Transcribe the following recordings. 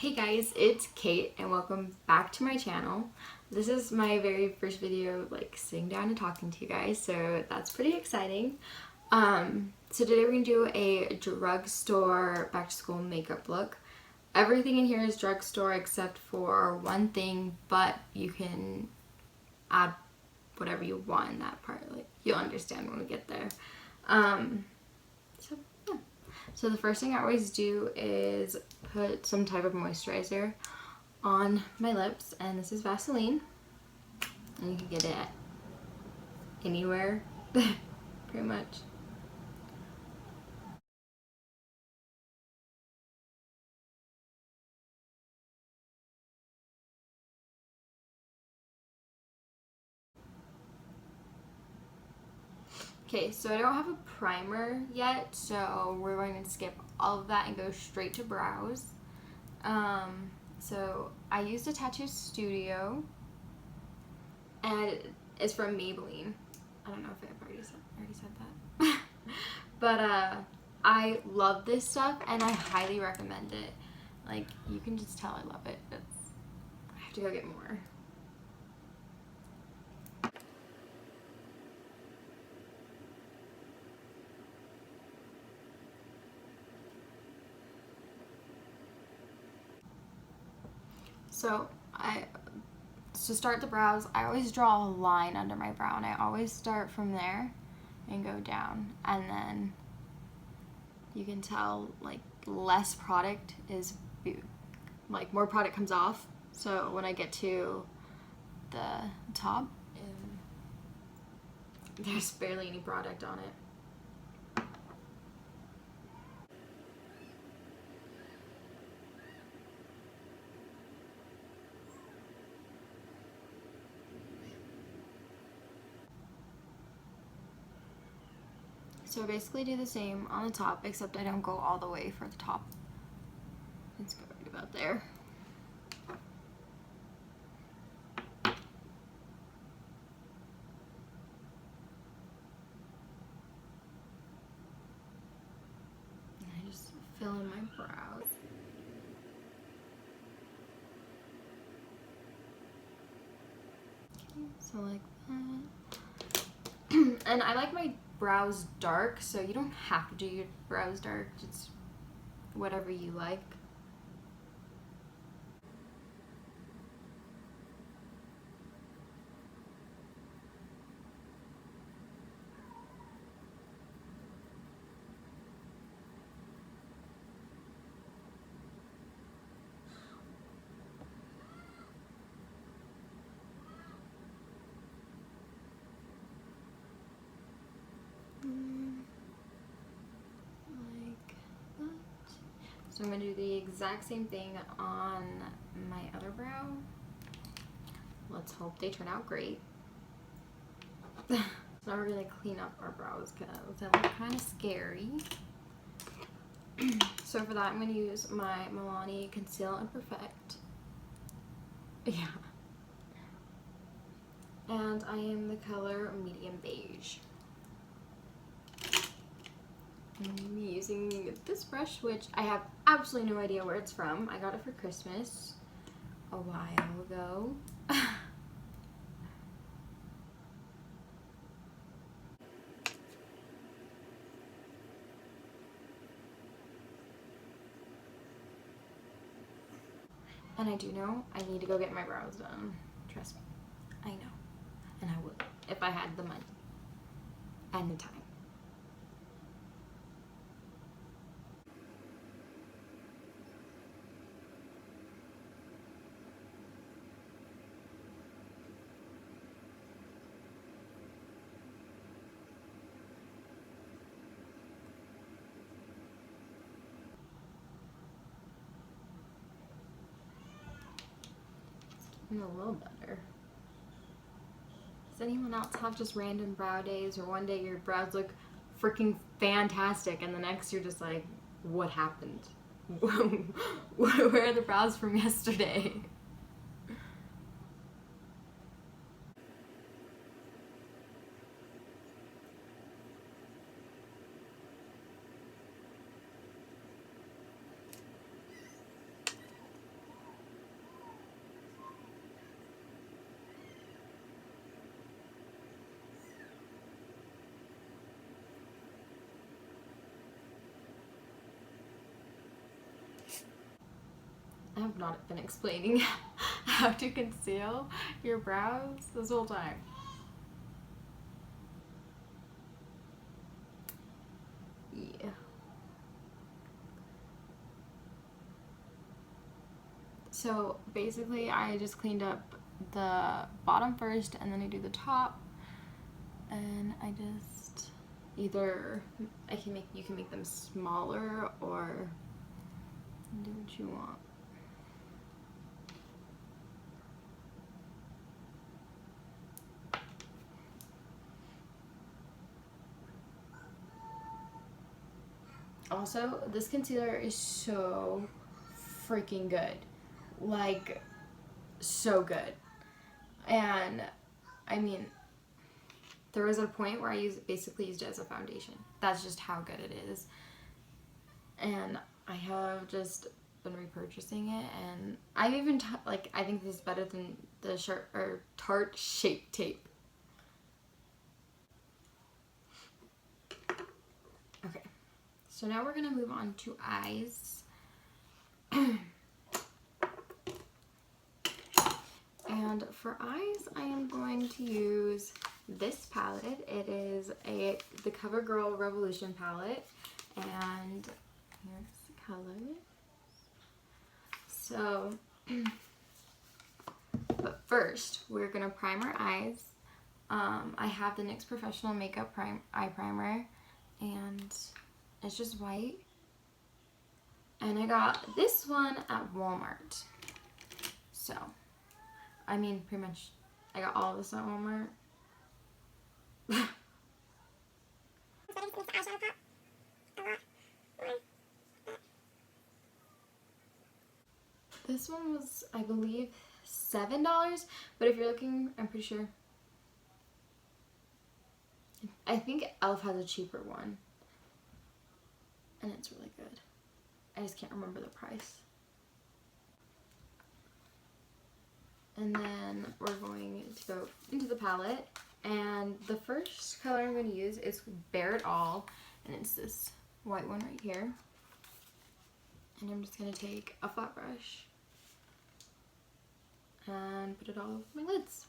Hey guys, it's Kate and welcome back to my channel. This is my very first video like sitting down and talking to you guys, so that's pretty exciting. So today we're gonna do a drugstore back to school makeup look. Everything in here is drugstore except for one thing, but you can add whatever you want in that part. Like you'll understand when we get there. So yeah. So the first thing I always do is put some type of moisturizer on my lips, and this is Vaseline, and you can get it anywhere pretty much. Okay, so I don't have a primer yet, so we're going to skip all of that and go straight to brows. So I used a Tattoo Studio, and it's from Maybelline. I don't know if I've already said that. But I love this stuff and I highly recommend it. Like, you can just tell I love it. I have to go get more. So to start the brows, I always draw a line under my brow, and I always start from there and go down, and then you can tell like less product is like more product comes off. So when I get to the top, there's barely any product on it. So I basically do the same on the top, except I don't go all the way for the top. Let's go right about there. And I just fill in my brows. Okay, so like that. And I like my brows dark, so you don't have to do your brows dark, just whatever you like. Like that. So I'm going to do the exact same thing on my other brow. Let's hope they turn out great. So now we're going to clean up our brows because they look kind of scary. So for that, I'm going to use my Milani Conceal and Perfect. Yeah. And I am the color medium beige. I'm using this brush, which I have absolutely no idea where it's from. I got it for Christmas a while ago. And I do know I need to go get my brows done. Trust me. I know. And I would if I had the money and the time. A little better. Does anyone else have just random brow days, or one day your brows look freaking fantastic and the next you're just like, what happened? Where are the brows from yesterday? have not been explaining how to conceal your brows this whole time. Yeah. So basically I just cleaned up the bottom first and then I do the top, and I just either you can make them smaller or do what you want. Also, this concealer is so freaking good. Like, so good. And I mean, there was a point where I basically used it as a foundation. That's just how good it is. And I have just been repurchasing it, and I've even like, I think this is better than the Tarte Shape Tape. Okay, so now we're gonna move on to eyes. And for eyes, I am going to use this palette. It is the CoverGirl Revolution palette, and here's the color. So, but first, we're gonna prime our eyes. I have the NYX Professional Makeup Eye Primer, and it's just white. And I got this one at Walmart. So, I mean, pretty much, I got all of this at Walmart. This one was, I believe, $7, but if you're looking, I'm pretty sure, I think e.l.f. has a cheaper one, and it's really good. I just can't remember the price. And then we're going to go into the palette, and the first color I'm going to use is Bare It All, and it's this white one right here. And I'm just going to take a flat brush and put it all over my lids.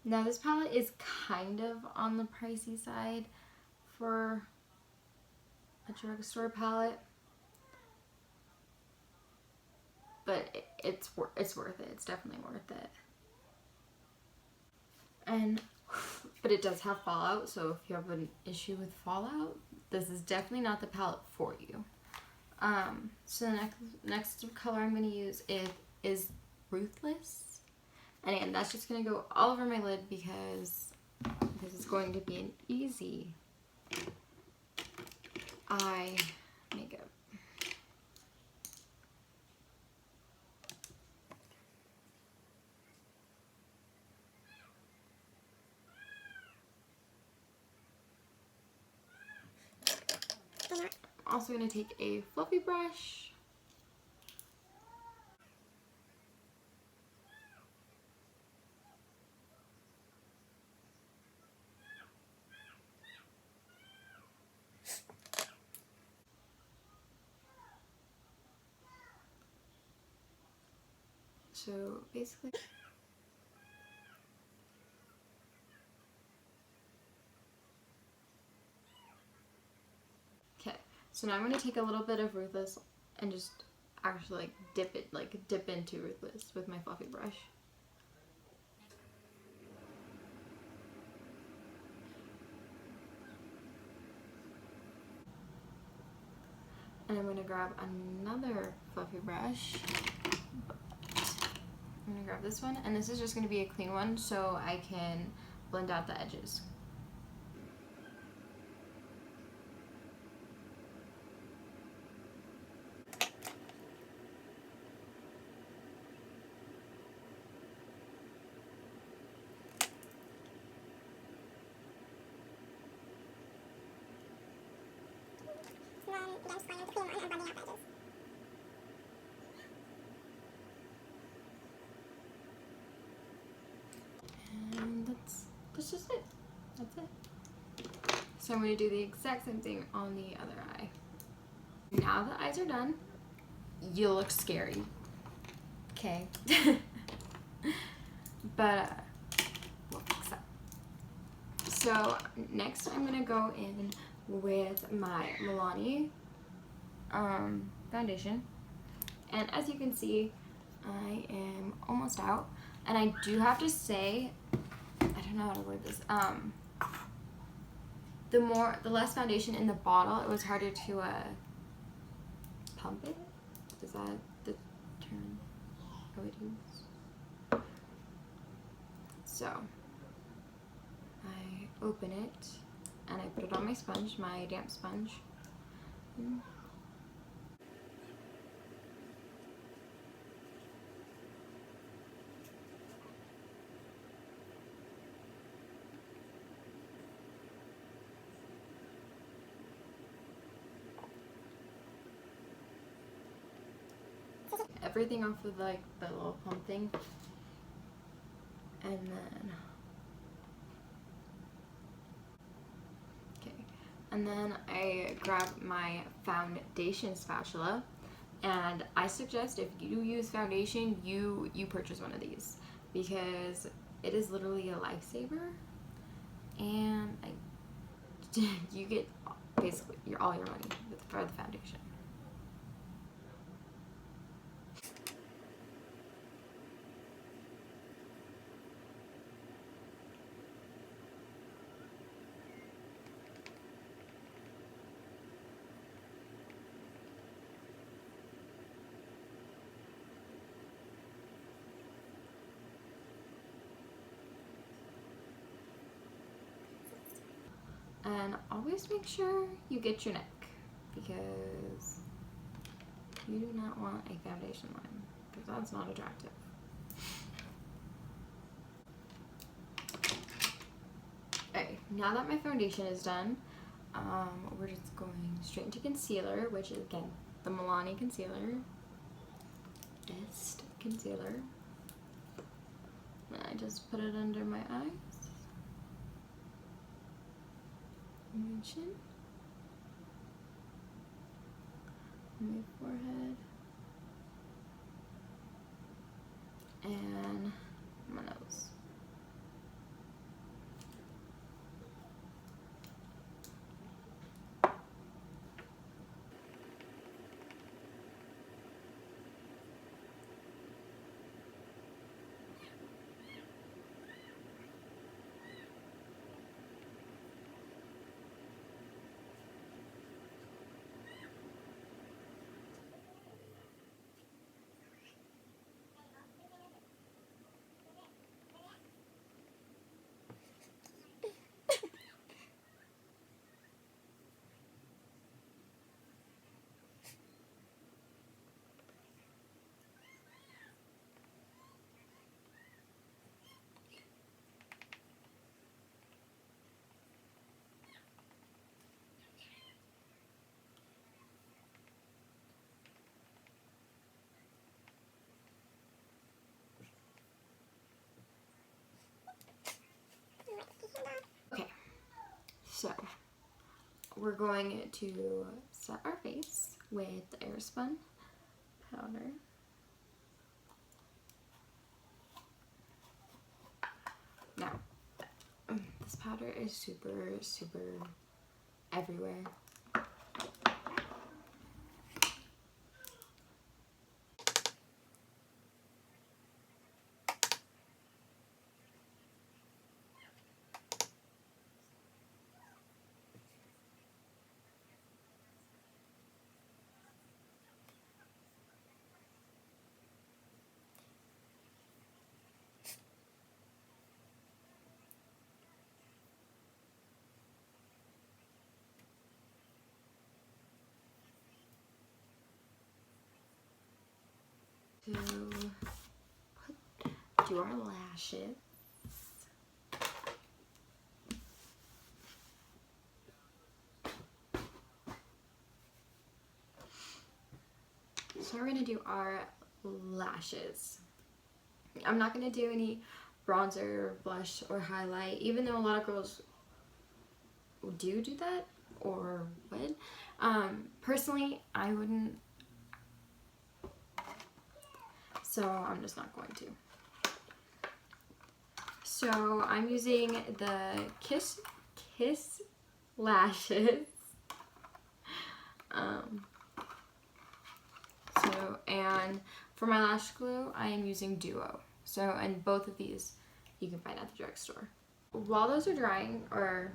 Now this palette is kind of on the pricey side for a drugstore palette, but it's worth it. It's definitely worth it. But it does have fallout, so if you have an issue with fallout, this is definitely not the palette for you. So the next color I'm going to use is Ruthless. And again, that's just going to go all over my lid because this is going to be an easy eye makeup. I'm also going to take a fluffy brush. So basically, okay, so now I'm going to take a little bit of Ruthless and just actually dip into Ruthless with my fluffy brush. And I'm going to grab another fluffy brush. I'm going to grab this one, and this is just going to be a clean one so I can blend out the edges. And that's just it. That's it. So I'm going to do the exact same thing on the other eye. Now the eyes are done, you look scary. Okay. But we'll fix that. So next I'm going to go in with my Milani foundation. And as you can see, I am almost out. And I do have to say, I don't know how to word this. The less foundation in the bottle, it was harder to pump it. Is that the term I would use? So I open it and I put it on my sponge, my damp sponge. Everything off of like the little pump thing, and then I grab my foundation spatula, and I suggest if you use foundation, you purchase one of these because it is literally a lifesaver, and you get basically all your money for the foundation. And always make sure you get your neck because you do not want a foundation line because that's not attractive. Okay, now that my foundation is done, we're just going straight into concealer, which is again the Milani concealer. Best concealer. And I just put it under my eyes, my chin, my forehead, and my nose. Okay, so we're going to set our face with the Airspun powder. Now, this powder is super everywhere. To do our lashes. So we're gonna do our lashes. I'm not gonna do any bronzer, blush, or highlight, even though a lot of girls do that or would. Personally, I wouldn't, so I'm just not going to. So I'm using the Kiss lashes. And for my lash glue, I am using Duo. So, and both of these you can find at the drugstore. While those are drying, or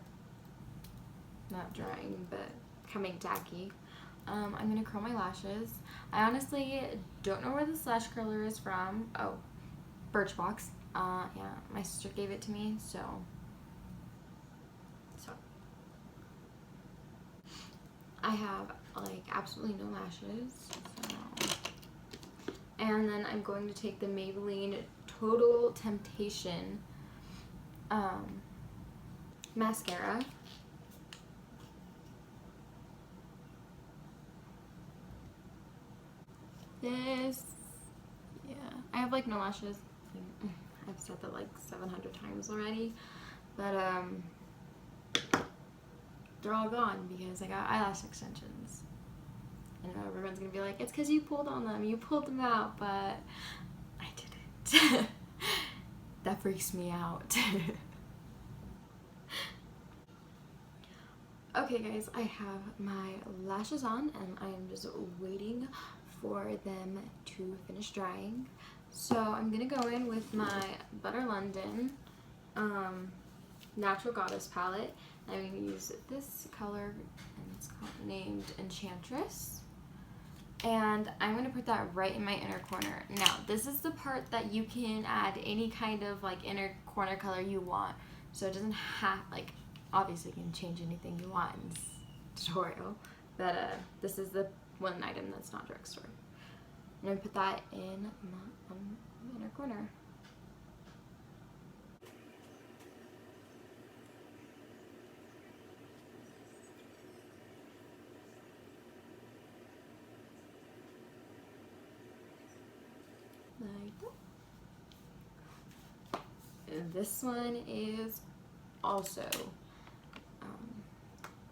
not drying, but coming tacky, I'm gonna curl my lashes. I honestly don't know where this lash curler is from. Oh, Birchbox. Yeah, my sister gave it to me, so I have like absolutely no lashes. So. And then I'm going to take the Maybelline Total Temptation mascara. This, yeah, I have like no lashes. I've said that like 700 times already, but they're all gone because I got eyelash extensions. I know everyone's gonna be like, it's because you pulled on them, you pulled them out, but I didn't. That freaks me out. Okay guys, I have my lashes on and I am just waiting for them to finish drying. So I'm gonna go in with my Butter London Natural Goddess palette. I'm gonna use this color and it's named Enchantress. And I'm going to put that right in my inner corner. Now, this is the part that you can add any kind of like inner corner color you want. So it doesn't have, like, obviously you can change anything you want in this tutorial. But this is the one item that's not drugstore. I'm going to put that in my inner corner. Like that. This one is also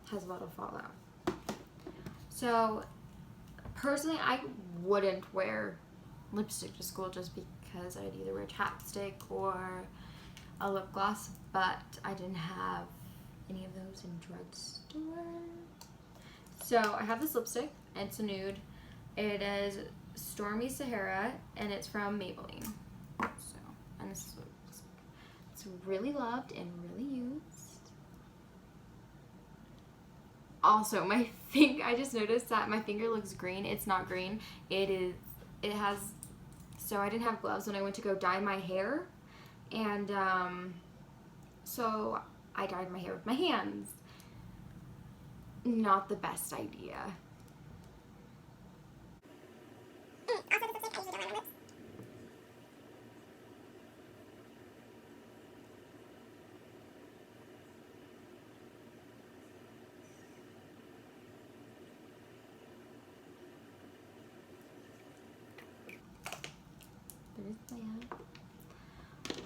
has a lot of fallout. So personally, I wouldn't wear lipstick to school just because I'd either wear chapstick or a lip gloss, but I didn't have any of those in drugstore. So I have this lipstick, and it's a nude. It is Stormy Sahara, and it's from Maybelline. So, and this is what it's really loved and really used. Also, I just noticed that my finger looks green. It's not green. It has, so I didn't have gloves when I went to go dye my hair. And so I dyed my hair with my hands. Not the best idea.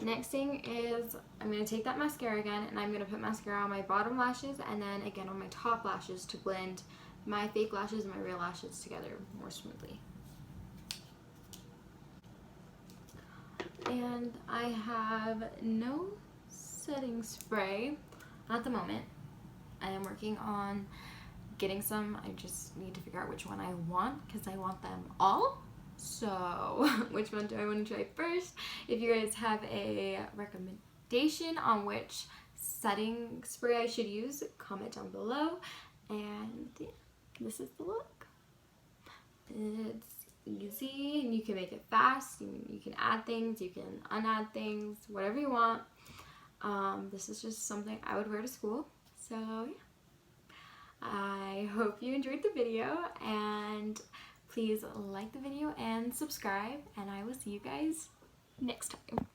Next thing is I'm going to take that mascara again and I'm going to put mascara on my bottom lashes and then again on my top lashes to blend my fake lashes and my real lashes together more smoothly. And I have no setting spray at the moment. I am working on getting some. I just need to figure out which one I want because I want them all. So which one do I want to try first? If you guys have a recommendation on which setting spray I should use, comment down below. And yeah, this is the look. It's easy and you can make it fast. You can add things, you can unadd things, whatever you want. This is just something I would wear to school. So yeah. I hope you enjoyed the video and please like the video and subscribe, and I will see you guys next time.